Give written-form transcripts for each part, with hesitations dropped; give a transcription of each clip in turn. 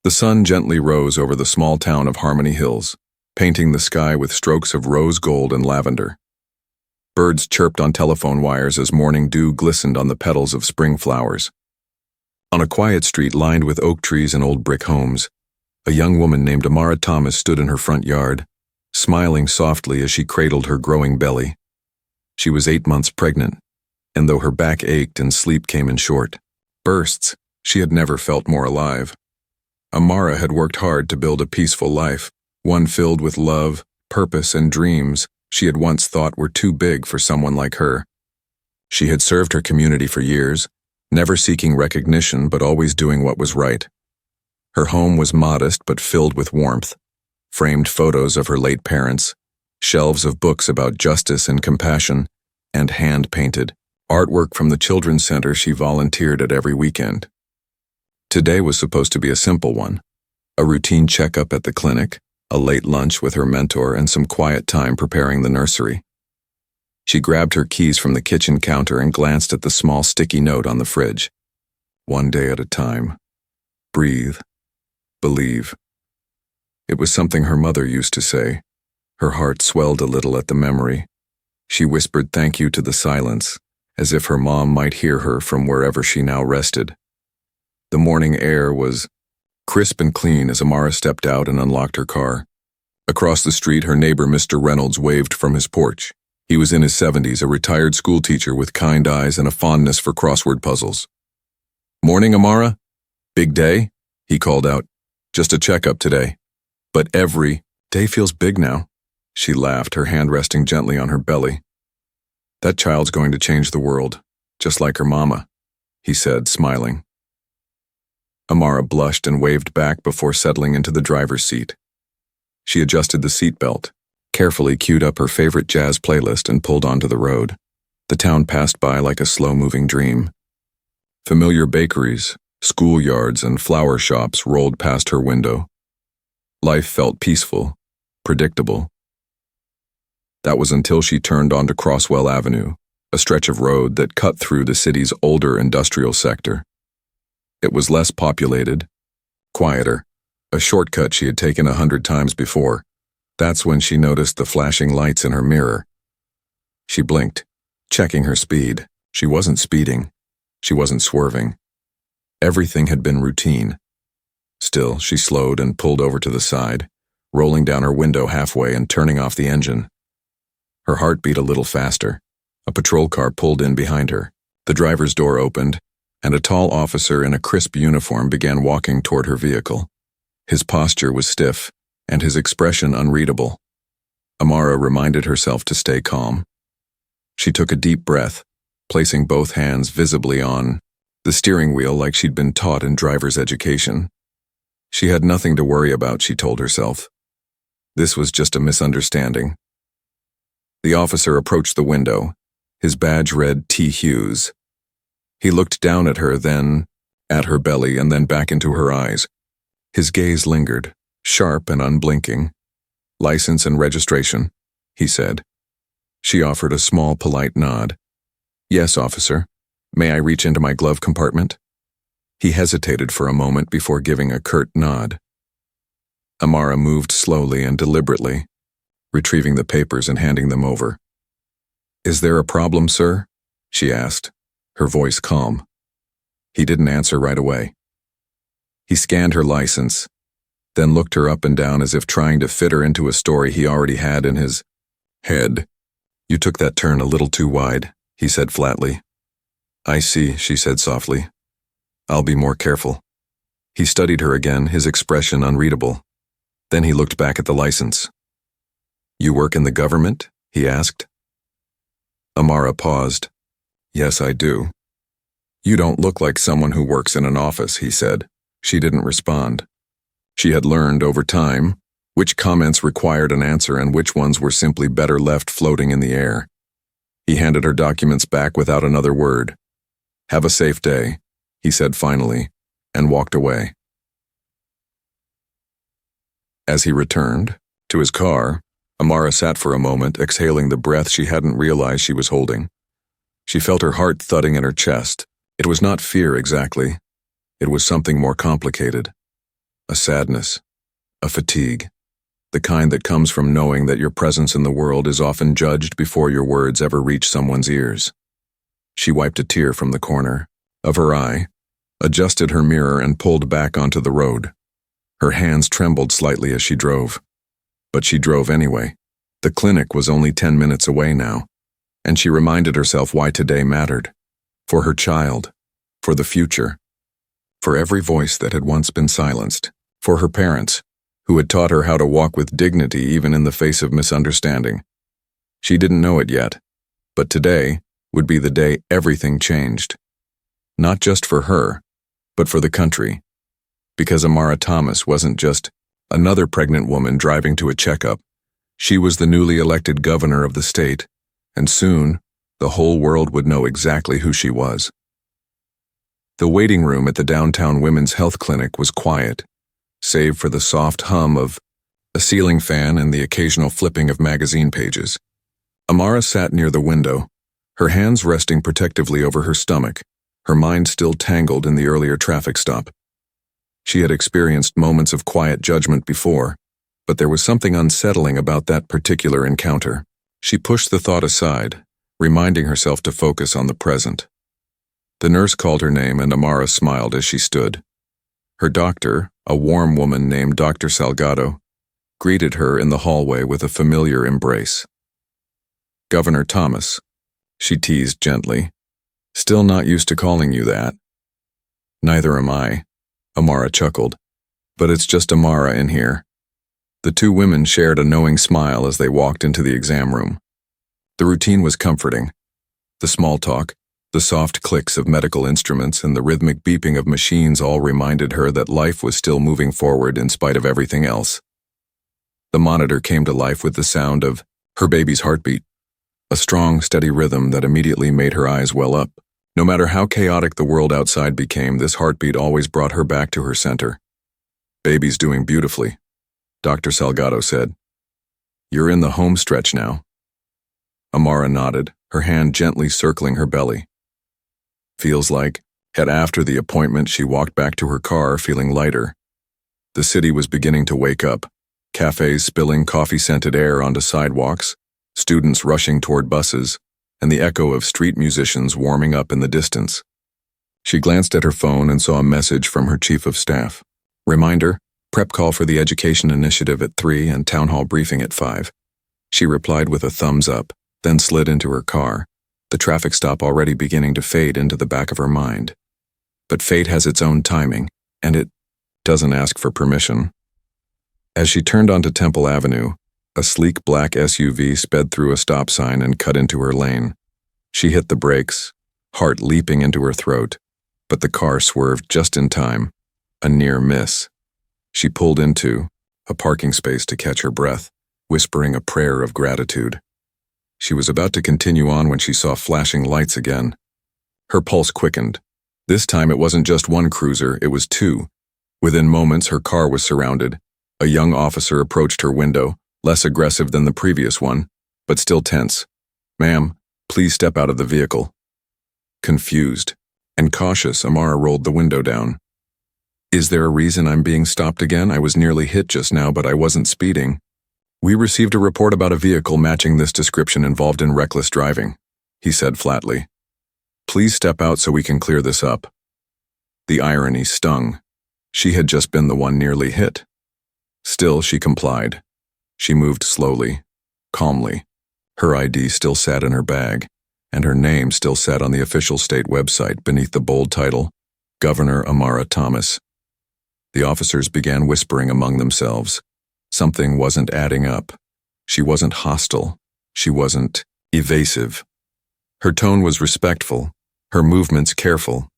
The sun gently rose over the small town of Harmony Hills, painting the sky with strokes of rose gold and lavender. Birds chirped on telephone wires as morning dew glistened on the petals of spring flowers. On a quiet street lined with oak trees and old brick homes, a young woman named Amara Thomas stood in her front yard, smiling softly as she cradled her growing belly. She was 8 months pregnant, and though her back ached and sleep came in short bursts, she had never felt more alive. Amara had worked hard to build a peaceful life, one filled with love, purpose, and dreams she had once thought were too big for someone like her. She had served her community for years, never seeking recognition but always doing what was right. Her home was modest but filled with warmth, framed photos of her late parents, shelves of books about justice and compassion, and hand-painted artwork from the children's center she volunteered at every weekend. Today was supposed to be a simple one, a routine checkup at the clinic, a late lunch with her mentor, and some quiet time preparing the nursery. She grabbed her keys from the kitchen counter and glanced at the small sticky note on the fridge. One day at a time. Breathe. Believe. It was something her mother used to say. Her heart swelled a little at the memory. She whispered thank you to the silence, as if her mom might hear her from wherever she now rested. The morning air was crisp and clean as Amara stepped out and unlocked her car. Across the street, her neighbor Mr. Reynolds waved from his porch. He was in his 70s, a retired schoolteacher with kind eyes and a fondness for crossword puzzles. "Morning, Amara? Big day?" he called out. "Just a checkup today. But every day feels big now." She laughed, her hand resting gently on her belly. "That child's going to change the world, just like her mama," he said, smiling. Amara blushed and waved back before settling into the driver's seat. She adjusted the seatbelt, carefully queued up her favorite jazz playlist, and pulled onto the road. The town passed by like a slow-moving dream. Familiar bakeries, schoolyards, and flower shops rolled past her window. Life felt peaceful, predictable. That was until she turned onto Crosswell Avenue, a stretch of road that cut through the city's older industrial sector. It was less populated, quieter, a shortcut she had taken 100 times before. That's when she noticed the flashing lights in her mirror. She blinked, checking her speed. She wasn't speeding. She wasn't swerving. Everything had been routine. Still, she slowed and pulled over to the side, rolling down her window halfway and turning off the engine. Her heart beat a little faster. A patrol car pulled in behind her. The driver's door opened, and a tall officer in a crisp uniform began walking toward her vehicle. His posture was stiff, and his expression unreadable. Amara reminded herself to stay calm. She took a deep breath, placing both hands visibly on the steering wheel like she'd been taught in driver's education. She had nothing to worry about, she told herself. This was just a misunderstanding. The officer approached the window. His badge read T. Hughes. He looked down at her, then at her belly, and then back into her eyes. His gaze lingered, sharp and unblinking. "License and registration," he said. She offered a small, polite nod. "Yes, officer. May I reach into my glove compartment?" He hesitated for a moment before giving a curt nod. Amara moved slowly and deliberately, retrieving the papers and handing them over. "Is there a problem, sir?" she asked, her voice calm. He didn't answer right away. He scanned her license, then looked her up and down as if trying to fit her into a story he already had in his head. "You took that turn a little too wide," he said flatly. "I see," she said softly. "I'll be more careful." He studied her again, his expression unreadable. Then he looked back at the license. "You work in the government?" he asked. Amara paused. "Yes, I do." "You don't look like someone who works in an office," he said. She didn't respond. She had learned over time which comments required an answer and which ones were simply better left floating in the air. He handed her documents back without another word. "Have a safe day," he said finally, and walked away. As he returned to his car, Amara sat for a moment, exhaling the breath she hadn't realized she was holding. She felt her heart thudding in her chest. It was not fear exactly. It was something more complicated. a sadness, a fatigue, the kind that comes from knowing that your presence in the world is often judged before your words ever reach someone's ears. She wiped a tear from the corner of her eye, adjusted her mirror, and pulled back onto the road. Her hands trembled slightly as she drove. But she drove anyway. The clinic was only 10 minutes away now, and she reminded herself why today mattered. For her child, for the future, for every voice that had once been silenced, for her parents, who had taught her how to walk with dignity even in the face of misunderstanding. She didn't know it yet, but today would be the day everything changed. Not just for her, but for the country. Because Amara Thomas wasn't just another pregnant woman driving to a checkup. She was the newly elected governor of the state, and soon the whole world would know exactly who she was. The waiting room at the downtown women's health clinic was quiet, save for the soft hum of a ceiling fan and the occasional flipping of magazine pages. Amara sat near the window, her hands resting protectively over her stomach, her mind still tangled in the earlier traffic stop. She had experienced moments of quiet judgment before, but there was something unsettling about that particular encounter. She pushed the thought aside, reminding herself to focus on the present. The nurse called her name, and Amara smiled as she stood. Her doctor, a warm woman named Dr. Salgado, greeted her in the hallway with a familiar embrace. "Governor Thomas," she teased gently. "Still not used to calling you that." "Neither am I," Amara chuckled. "But it's just Amara in here." The two women shared a knowing smile as they walked into the exam room. The routine was comforting. The small talk, the soft clicks of medical instruments, and the rhythmic beeping of machines all reminded her that life was still moving forward in spite of everything else. The monitor came to life with the sound of her baby's heartbeat, a strong, steady rhythm that immediately made her eyes well up. No matter how chaotic the world outside became, this heartbeat always brought her back to her center. "Baby's doing beautifully," Dr. Salgado said. "You're in the home stretch now." Amara nodded, her hand gently circling her belly. "Feels like." After the appointment, she walked back to her car, feeling lighter. The city was beginning to wake up, cafes spilling coffee-scented air onto sidewalks, students rushing toward buses, and the echo of street musicians warming up in the distance. She glanced at her phone and saw a message from her chief of staff. Reminder, prep call for the education initiative at 3 and town hall briefing at 5. She replied with a thumbs up, then slid into her car, the traffic stop already beginning to fade into the back of her mind. But fate has its own timing, and it doesn't ask for permission. As she turned onto Temple Avenue, a sleek black SUV sped through a stop sign and cut into her lane. She hit the brakes, heart leaping into her throat, but the car swerved just in time, a near miss. She pulled into a parking space to catch her breath, whispering a prayer of gratitude. She was about to continue on when she saw flashing lights again. Her pulse quickened. This time it wasn't just one cruiser, it was two. Within moments, her car was surrounded. A young officer approached her window, less aggressive than the previous one, but still tense. "Ma'am, please step out of the vehicle." Confused and cautious, Amara rolled the window down. "Is there a reason I'm being stopped again? I was nearly hit just now, but I wasn't speeding." "We received a report about a vehicle matching this description involved in reckless driving," he said flatly. "Please step out so we can clear this up." The irony stung. She had just been the one nearly hit. Still, she complied. She moved slowly, calmly. Her ID still sat in her bag, and her name still sat on the official state website beneath the bold title, Governor Amara Thomas. The officers began whispering among themselves. Something wasn't adding up. She wasn't hostile. She wasn't evasive. Her tone was respectful, her movements careful.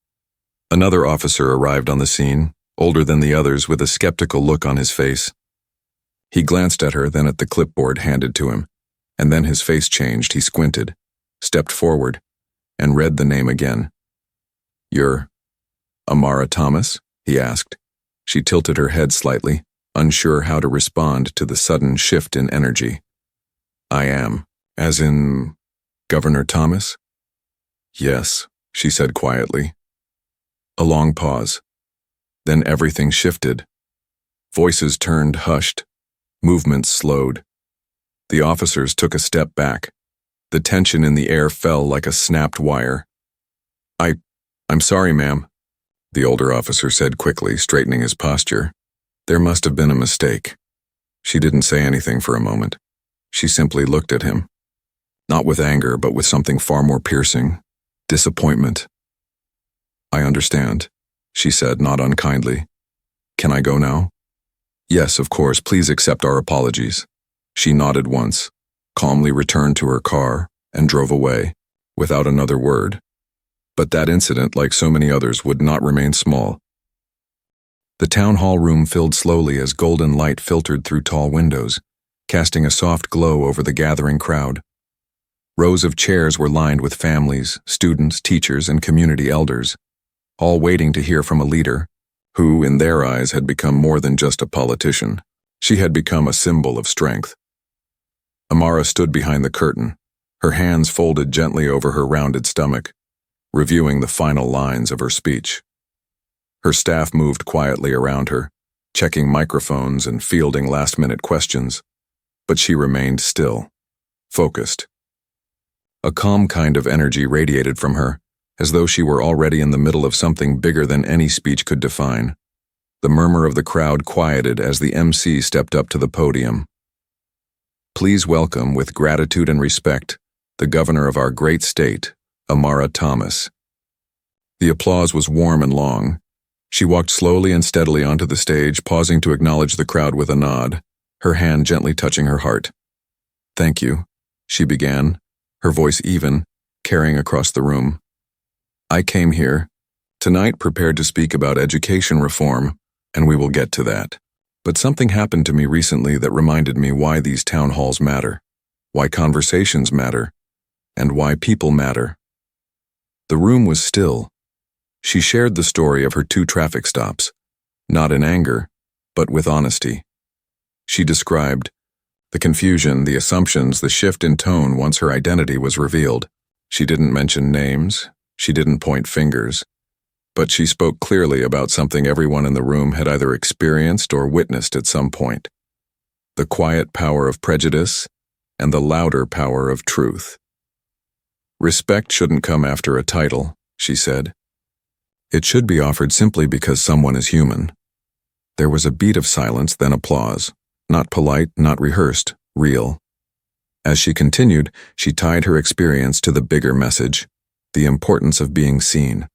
Another officer arrived on the scene, older than the others, with a skeptical look on his face. He glanced at her, then at the clipboard handed to him, and then his face changed. He squinted, stepped forward, and read the name again. "You're Amara Thomas?" he asked. She tilted her head slightly, unsure how to respond to the sudden shift in energy. "I am. As in Governor Thomas?" "Yes," she said quietly. A long pause. Then everything shifted. Voices turned hushed. Movements slowed. The officers took a step back. The tension in the air fell like a snapped wire. I'm sorry, ma'am," the older officer said quickly, straightening his posture. "There must have been a mistake." She didn't say anything for a moment. She simply looked at him. Not with anger, but with something far more piercing. Disappointment. "I understand," she said, not unkindly. "Can I go now?" "Yes, of course. Please accept our apologies." She nodded once, calmly returned to her car, and drove away, without another word. But that incident, like so many others, would not remain small. The town hall room filled slowly as golden light filtered through tall windows, casting a soft glow over the gathering crowd. Rows of chairs were lined with families, students, teachers, and community elders, all waiting to hear from a leader who, in their eyes, had become more than just a politician. She had become a symbol of strength. Amara stood behind the curtain, her hands folded gently over her rounded stomach, reviewing the final lines of her speech. Her staff moved quietly around her, checking microphones and fielding last-minute questions, but she remained still, focused. A calm kind of energy radiated from her, as though she were already in the middle of something bigger than any speech could define. The murmur of the crowd quieted as the MC stepped up to the podium. "Please welcome, with gratitude and respect, the governor of our great state, Amara Thomas." The applause was warm and long. She walked slowly and steadily onto the stage, pausing to acknowledge the crowd with a nod, her hand gently touching her heart. "Thank you," she began, her voice even, carrying across the room. "I came here tonight prepared to speak about education reform, and we will get to that. But something happened to me recently that reminded me why these town halls matter, why conversations matter, and why people matter." The room was still. She shared the story of her 2 traffic stops, not in anger, but with honesty. She described the confusion, the assumptions, the shift in tone once her identity was revealed. She didn't mention names, she didn't point fingers, but she spoke clearly about something everyone in the room had either experienced or witnessed at some point: the quiet power of prejudice and the louder power of truth. "Respect shouldn't come after a title," she said. "It should be offered simply because someone is human." There was a beat of silence, then applause. Not polite, not rehearsed, real. As she continued, she tied her experience to the bigger message: the importance of being seen.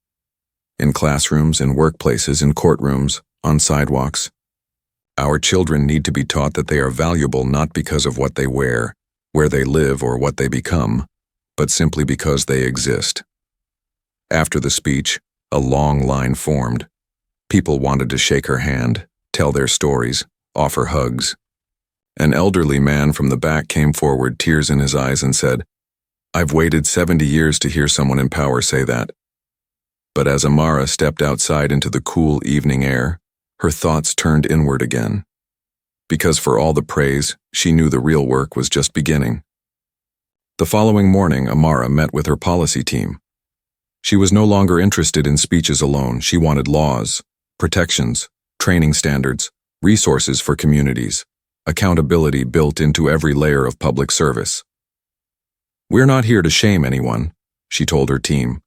In classrooms, in workplaces, in courtrooms, on sidewalks. Our children need to be taught that they are valuable not because of what they wear, where they live, or what they become, but simply because they exist. After the speech, a long line formed. People wanted to shake her hand, tell their stories, offer hugs. An elderly man from the back came forward, tears in his eyes, and said, "I've waited 70 years to hear someone in power say that." But as Amara stepped outside into the cool evening air, her thoughts turned inward again. Because for all the praise, she knew the real work was just beginning. The following morning, Amara met with her policy team. She was no longer interested in speeches alone. She wanted laws, protections, training standards, resources for communities, accountability built into every layer of public service. "We're not here to shame anyone," she told her team.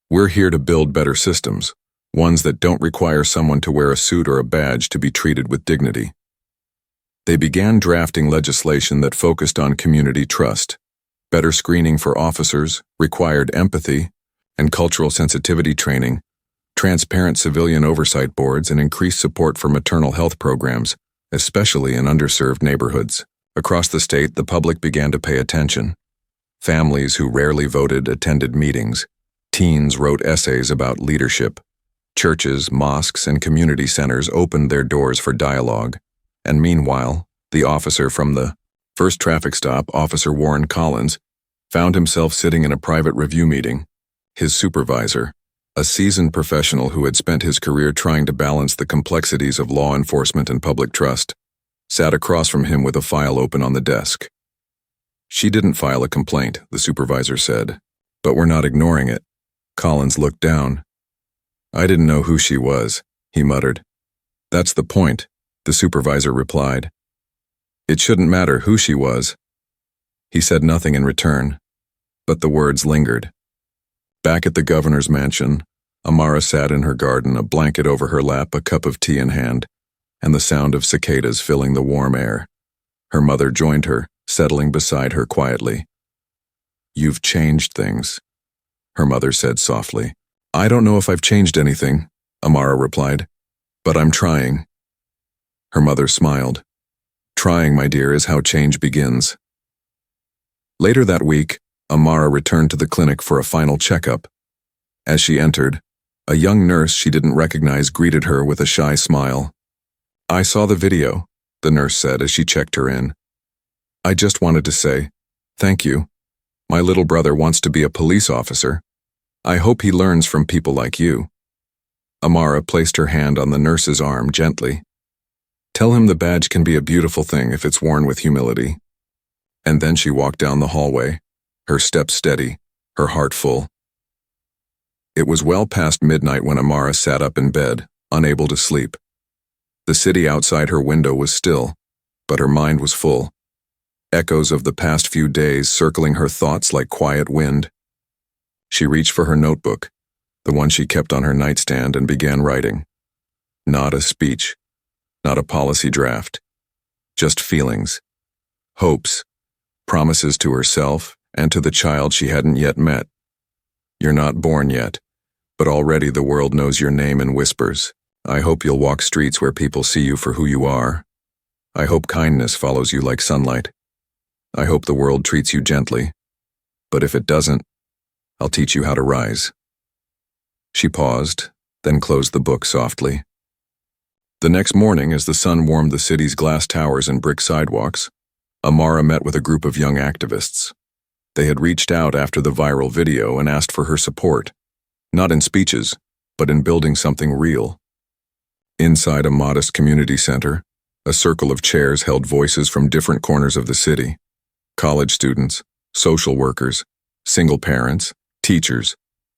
"We're here to build better systems, ones that don't require someone to wear a suit or a badge to be treated with dignity." They began drafting legislation that focused on community trust, better screening for officers, required empathy and cultural sensitivity training, transparent civilian oversight boards, and increased support for maternal health programs, especially in underserved neighborhoods. Across the state, the public began to pay attention. Families who rarely voted attended meetings. Teens wrote essays about leadership. Churches, mosques, and community centers opened their doors for dialogue. And meanwhile, the officer from the first traffic stop, Officer Warren Collins, found himself sitting in a private review meeting. His supervisor, a seasoned professional who had spent his career trying to balance the complexities of law enforcement and public trust, sat across from him with a file open on the desk. "She didn't file a complaint," the supervisor said, "but we're not ignoring it." Collins looked down. "I didn't know who she was," he muttered. "That's the point. The supervisor replied. It shouldn't matter who she was. He said nothing in return, but the words lingered. Back at the governor's mansion, Amara sat in her garden, a blanket over her lap, a cup of tea in hand, and the sound of cicadas filling the warm air. Her mother joined her, settling beside her quietly. You've changed things, her mother said softly. I don't know if I've changed anything, Amara replied, but I'm trying. Her mother smiled. Trying, my dear, is how change begins. Later that week, Amara returned to the clinic for a final checkup. As she entered, a young nurse she didn't recognize greeted her with a shy smile. I saw the video, the nurse said as she checked her in. I just wanted to say, thank you. My little brother wants to be a police officer. I hope he learns from people like you. Amara placed her hand on the nurse's arm gently. Tell him the badge can be a beautiful thing if it's worn with humility. And then she walked down the hallway, her steps steady, her heart full. It was well past midnight when Amara sat up in bed, unable to sleep. The city outside her window was still, but her mind was full. Echoes of the past few days circling her thoughts like quiet wind. She reached for her notebook, the one she kept on her nightstand, and began writing. Not a speech, not a policy draft, just feelings, hopes, promises to herself and to the child she hadn't yet met. You're not born yet, but already the world knows your name in whispers. I hope you'll walk streets where people see you for who you are. I hope kindness follows you like sunlight. I hope the world treats you gently. But if it doesn't, I'll teach you how to rise. She paused, then closed the book softly. The next morning, as the sun warmed the city's glass towers and brick sidewalks, Amara met with a group of young activists. They had reached out after the viral video and asked for her support, not in speeches, but in building something real. Inside a modest community center, a circle of chairs held voices from different corners of the city. College students, social workers, single parents, teachers.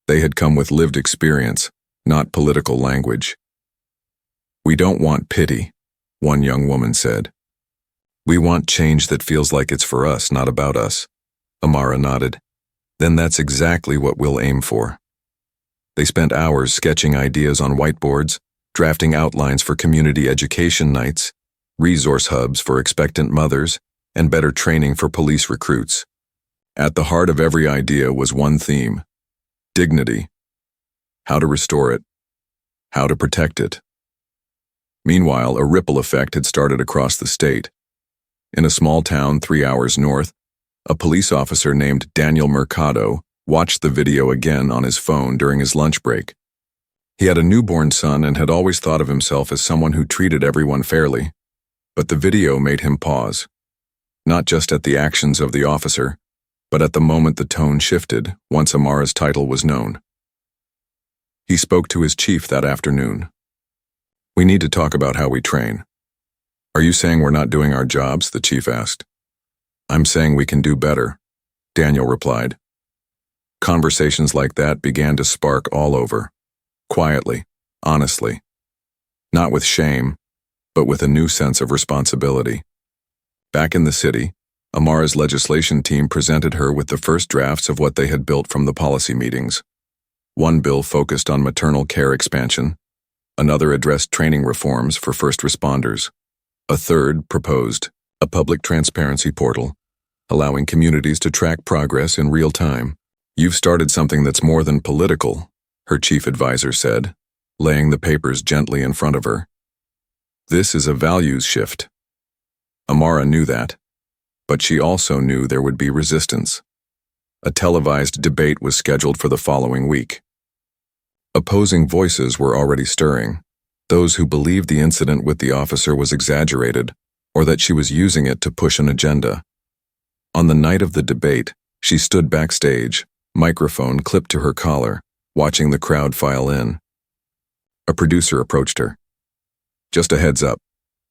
They had come with lived experience, not political language. We don't want pity, one young woman said. We want change that feels like it's for us, not about us. Amara nodded. Then that's exactly what we'll aim for. They spent hours sketching ideas on whiteboards, drafting outlines for community education nights, resource hubs for expectant mothers, and better training for police recruits. At the heart of every idea was one theme: dignity. How to restore it. How to protect it. Meanwhile, a ripple effect had started across the state. In a small town 3 hours north, a police officer named Daniel Mercado watched the video again on his phone during his lunch break. He had a newborn son and had always thought of himself as someone who treated everyone fairly. But the video made him pause. Not just at the actions of the officer, but at the moment the tone shifted once Amara's title was known. He spoke to his chief that afternoon. We need to talk about how we train. Are you saying we're not doing our jobs? The chief asked. I'm saying we can do better, Daniel replied. Conversations like that began to spark all over, quietly, honestly. Not with shame, but with a new sense of responsibility. Back in the city, Amara's legislation team presented her with the first drafts of what they had built from the policy meetings. One bill focused on maternal care expansion, another addressed training reforms for first responders. A third proposed a public transparency portal, allowing communities to track progress in real time. You've started something that's more than political, her chief advisor said, laying the papers gently in front of her. This is a values shift. Amara knew that, but she also knew there would be resistance. A televised debate was scheduled for the following week. Opposing voices were already stirring, those who believed the incident with the officer was exaggerated, or that she was using it to push an agenda. On the night of the debate, she stood backstage, microphone clipped to her collar, watching the crowd file in. A producer approached her. Just a heads up.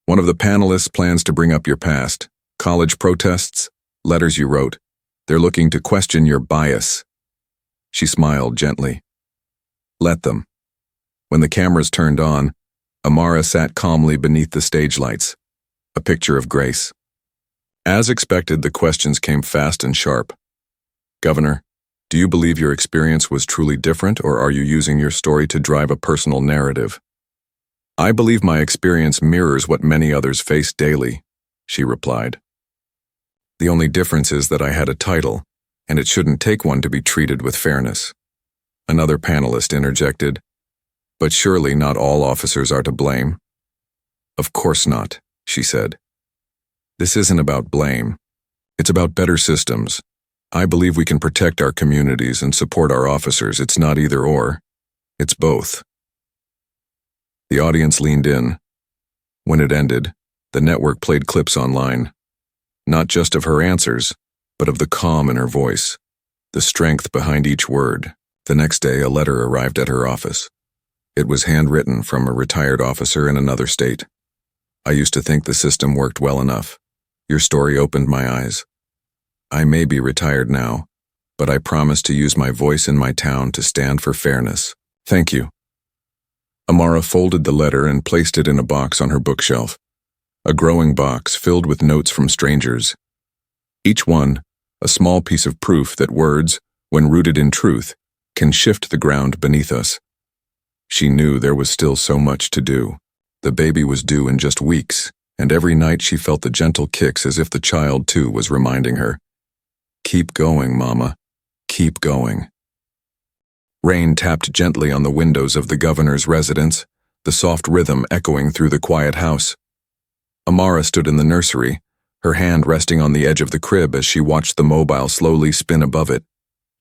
One of the panelists plans to bring up your past, college protests, letters you wrote. They're looking to question your bias. She smiled gently. Let them. When the cameras turned on, Amara sat calmly beneath the stage lights, a picture of grace. As expected, the questions came fast and sharp. Governor, do you believe your experience was truly different, or are you using your story to drive a personal narrative? I believe my experience mirrors what many others face daily, she replied. The only difference is that I had a title, and it shouldn't take one to be treated with fairness. Another panelist interjected, but surely not all officers are to blame. Of course not, she said. This isn't about blame. It's about better systems. I believe we can protect our communities and support our officers. It's not either or. It's both. The audience leaned in. When it ended, the network played clips online. Not just of her answers, but of the calm in her voice, the strength behind each word. The next day, a letter arrived at her office. It was handwritten from a retired officer in another state. I used to think the system worked well enough. Your story opened my eyes. I may be retired now, but I promise to use my voice in my town to stand for fairness. Thank you. Amara folded the letter and placed it in a box on her bookshelf. A growing box filled with notes from strangers. Each one, a small piece of proof that words, when rooted in truth, can shift the ground beneath us. She knew there was still so much to do. The baby was due in just weeks, and every night she felt the gentle kicks as if the child too was reminding her. Keep going, Mama. Keep going. Rain tapped gently on the windows of the governor's residence, the soft rhythm echoing through the quiet house. Amara stood in the nursery, her hand resting on the edge of the crib as she watched the mobile slowly spin above it,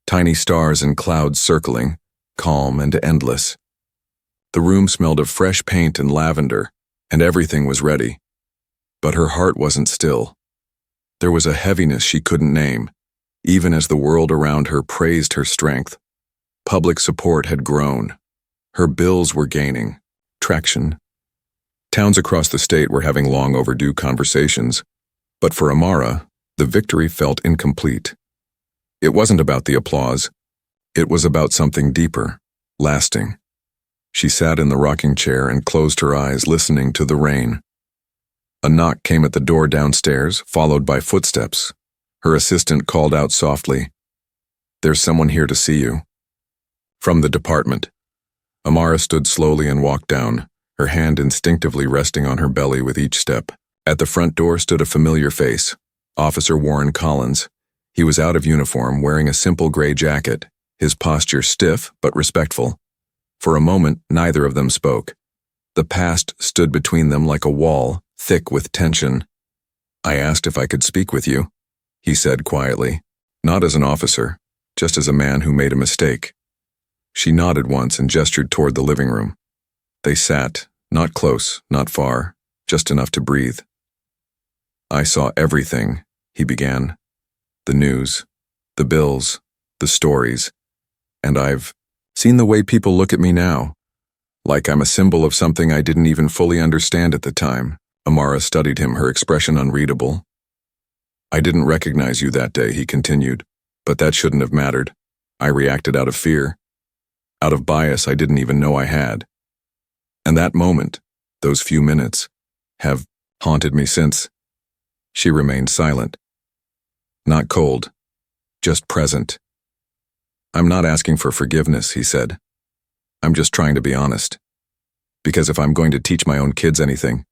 tiny stars and clouds circling, calm and endless. The room smelled of fresh paint and lavender, and everything was ready. But her heart wasn't still. There was a heaviness she couldn't name, even as the world around her praised her strength. Public support had grown. Her bills were gaining traction. Towns across the state were having long overdue conversations, but for Amara, the victory felt incomplete. It wasn't about the applause. It was about something deeper, lasting. She sat in the rocking chair and closed her eyes, listening to the rain. A knock came at the door downstairs, followed by footsteps. Her assistant called out softly, "There's someone here to see you." From the department. Amara stood slowly and walked down, her hand instinctively resting on her belly with each step. At the front door stood a familiar face, Officer Warren Collins. He was out of uniform, wearing a simple gray jacket, his posture stiff but respectful. For a moment, neither of them spoke. The past stood between them like a wall, thick with tension. "I asked if I could speak with you," he said quietly. "Not as an officer, just as a man who made a mistake." She nodded once and gestured toward the living room. They sat, not close, not far, just enough to breathe. "I saw everything," he began. "The news, the bills, the stories, and I've seen the way people look at me now, like I'm a symbol of something I didn't even fully understand at the time." Amara studied him, her expression unreadable. "I didn't recognize you that day," he continued, "but that shouldn't have mattered. I reacted out of fear, out of bias I didn't even know I had. And that moment, those few minutes, have haunted me since." She remained silent. Not cold, just present. "I'm not asking for forgiveness," he said. "I'm just trying to be honest. Because if I'm going to teach my own kids anything,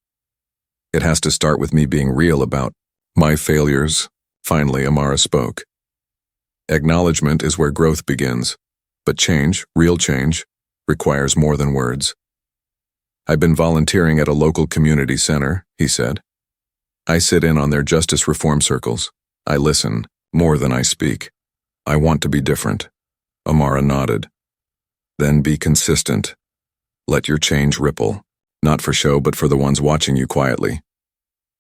it has to start with me being real about my failures." Finally, Amara spoke. "Acknowledgement is where growth begins, but change, real change, requires more than words." "I've been volunteering at a local community center," he said. "I sit in on their justice reform circles. I listen, more than I speak. I want to be different." Amara nodded. "Then be consistent. Let your change ripple, not for show but for the ones watching you quietly."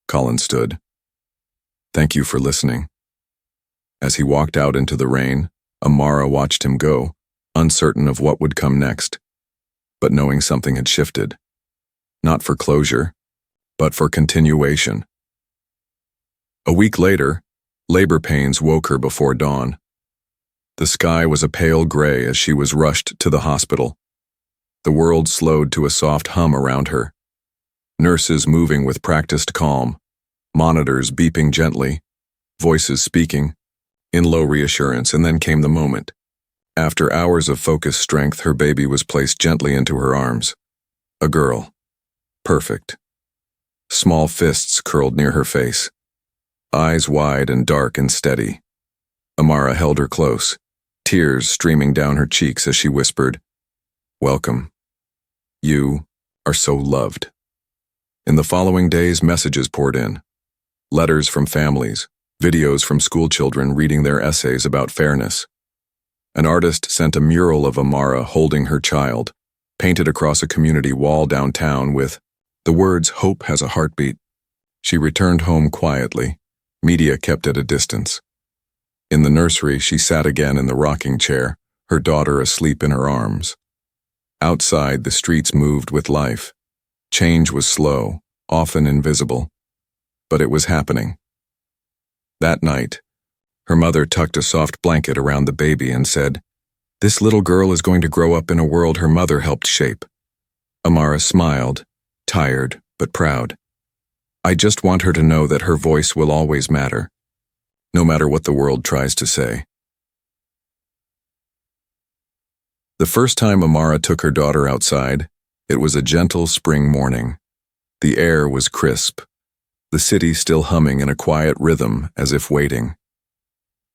Colin stood. "Thank you for listening." As he walked out into the rain, Amara watched him go, uncertain of what would come next, but knowing something had shifted. Not for closure, but for continuation. A week later, labor pains woke her before dawn. The sky was a pale gray as she was rushed to the hospital. The world slowed to a soft hum around her, Nurses moving with practiced calm, monitors beeping gently, voices speaking, in low reassurance, and then came the moment. After hours of focused strength, her baby was placed gently into her arms. A girl. Perfect. Small fists curled near her face. Eyes wide and dark and steady. Amara held her close, tears streaming down her cheeks as she whispered, "Welcome. You are so loved." In the following days, messages poured in. Letters from families, videos from schoolchildren reading their essays about fairness. An artist sent a mural of Amara holding her child, painted across a community wall downtown with the words, "Hope has a heartbeat." She returned home quietly, media kept at a distance. In the nursery, she sat again in the rocking chair, her daughter asleep in her arms. Outside, the streets moved with life. Change was slow, often invisible, but it was happening. That night, her mother tucked a soft blanket around the baby and said, "This little girl is going to grow up in a world her mother helped shape." Amara smiled, tired but proud. "I just want her to know that her voice will always matter, no matter what the world tries to say." The first time Amara took her daughter outside, it was a gentle spring morning. The air was crisp, the city still humming in a quiet rhythm as if waiting.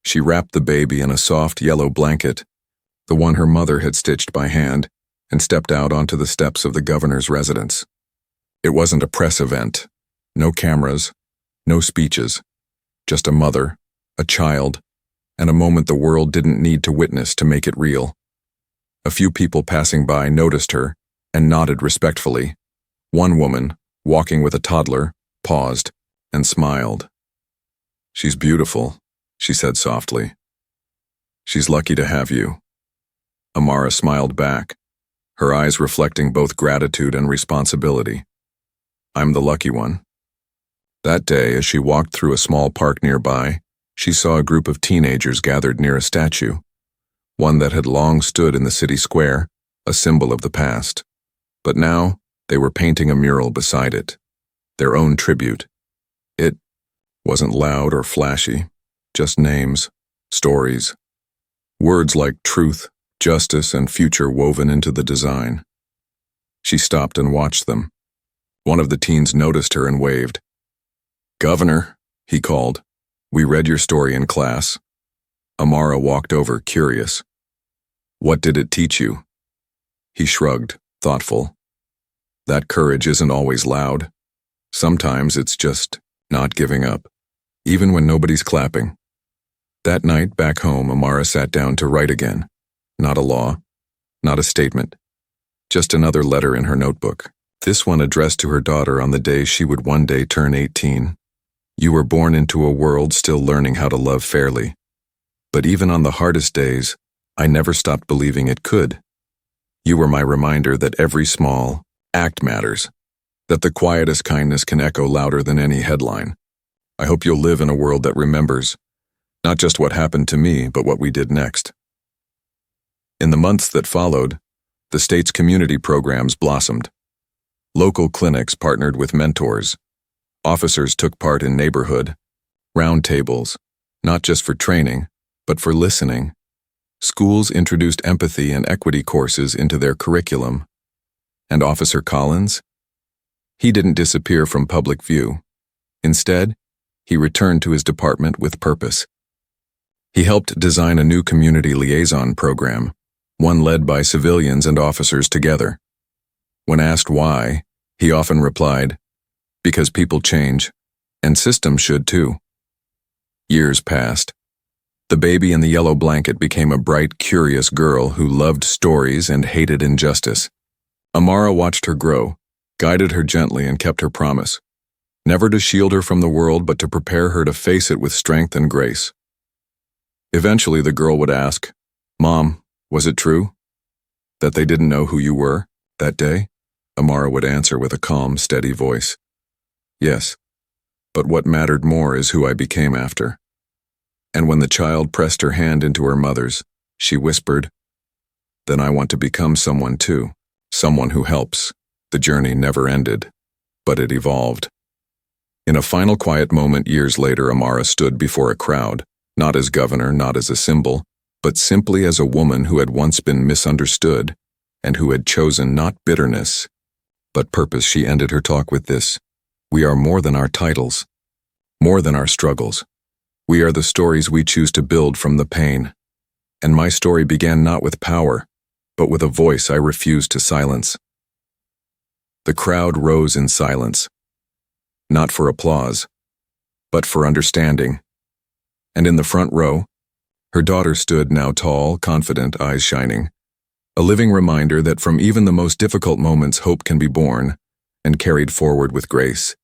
She wrapped the baby in a soft yellow blanket, the one her mother had stitched by hand, and stepped out onto the steps of the governor's residence. It wasn't a press event, no cameras, no speeches, just a mother, a child, and a moment the world didn't need to witness to make it real. A few people passing by noticed her and nodded respectfully. One woman, walking with a toddler, paused and smiled. "She's beautiful," she said softly. "She's lucky to have you." Amara smiled back, her eyes reflecting both gratitude and responsibility. "I'm the lucky one." That day, as she walked through a small park nearby, she saw a group of teenagers gathered near a statue, one that had long stood in the city square, a symbol of the past. But now, they were painting a mural beside it, their own tribute. It wasn't loud or flashy, just names, stories, words like truth, justice, and future woven into the design. She stopped and watched them. One of the teens noticed her and waved. "Governor," he called, "we read your story in class." Amara walked over, curious. "What did it teach you?" He shrugged, thoughtful. "That courage isn't always loud. Sometimes it's just not giving up, even when nobody's clapping." That night, back home, Amara sat down to write again. Not a law, not a statement, just another letter in her notebook. This one addressed to her daughter on the day she would one day turn 18. "You were born into a world still learning how to love fairly. But even on the hardest days, I never stopped believing it could. You were my reminder that every small act matters, that the quietest kindness can echo louder than any headline. I hope you'll live in a world that remembers, not just what happened to me, but what we did next." In the months that followed, the state's community programs blossomed. Local clinics partnered with mentors. Officers took part in neighborhood roundtables, not just for training, but for listening. Schools introduced empathy and equity courses into their curriculum. And Officer Collins? He didn't disappear from public view. Instead, he returned to his department with purpose. He helped design a new community liaison program, one led by civilians and officers together. When asked why, he often replied, "Because people change, and systems should too." Years passed. The baby in the yellow blanket became a bright, curious girl who loved stories and hated injustice. Amara watched her grow, guided her gently, and kept her promise. Never to shield her from the world, but to prepare her to face it with strength and grace. Eventually, the girl would ask, "Mom, was it true that they didn't know who you were that day?" Amara would answer with a calm, steady voice, "Yes, but what mattered more is who I became after." And when the child pressed her hand into her mother's, she whispered, "Then I want to become someone too, someone who helps." The journey never ended, but it evolved. In a final quiet moment years later, Amara stood before a crowd, not as governor, not as a symbol, but simply as a woman who had once been misunderstood and who had chosen not bitterness, but purpose. She ended her talk with this: "We are more than our titles, more than our struggles. We are the stories we choose to build from the pain." And my story began not with power, but with a voice I refused to silence. The crowd rose in silence, not for applause, but for understanding. And in the front row, her daughter stood, now tall, confident, eyes shining, a living reminder that from even the most difficult moments hope can be born and carried forward with grace.